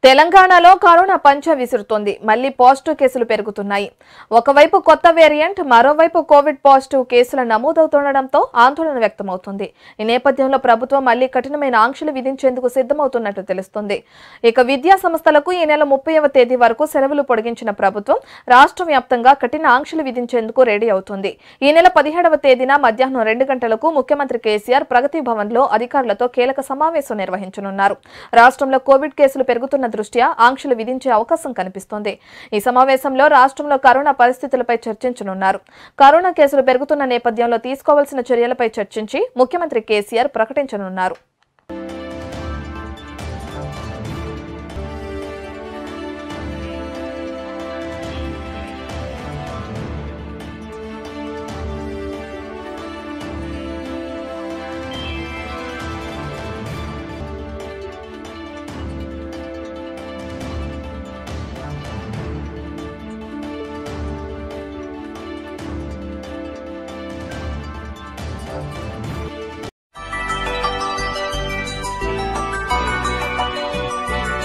తెలంగాణలో కరోనా పంచ విసురుతోంది. మళ్లీ పాజిటివ్ కేసులు పెరుగుతున్నాయి. ఒకవైపు కొత్త వేరియంట్, మరోవైపు కోవిడ్ పాజిటివ్ కేసులు నమోదవుతుండటంతో ఆందోళన వ్యక్తమవుతుంది. ఈ నేపథ్యంలో ప్రభుత్వం మళ్లీ కఠినమైన ఆంక్షలు విధించేందుకు సిద్ధమవుతున్నట్టు తెలుస్తోంది. ఇక విద్యా సంస్థలకు ఈ నెల 30వ తేదీ వరకు సెలవులు పొడిగించిన ప్రభుత్వం రాష్ట్ర వ్యాప్తంగా కఠిన ఆంక్షలు విధించేందుకు రెడీ అవుతుంది. ఈ నెల 17వ తేదీన మధ్యాహ్నం 2 గంటలకు ముఖ్యమంత్రి కేసీఆర్ ప్రగతి భవన్లో అధికారులతో కీలక సమావేశం నిర్వహించనున్నారు. రాష్ట్రంలో కోవిడ్ కేసులు పెరుగుతున్న దృష్ట్యా ఆంక్షలు విధించే అవకాశం కనిపిస్తోంది. ఈ సమావేశంలో రాష్ట్రంలో కరోనా పరిస్థితులపై చర్చించనున్నారు. కరోనా కేసులు పెరుగుతున్న నేపథ్యంలో తీసుకోవాల్సిన చర్యలపై చర్చించి ముఖ్యమంత్రి కేసీఆర్ ప్రకటించనున్నారు.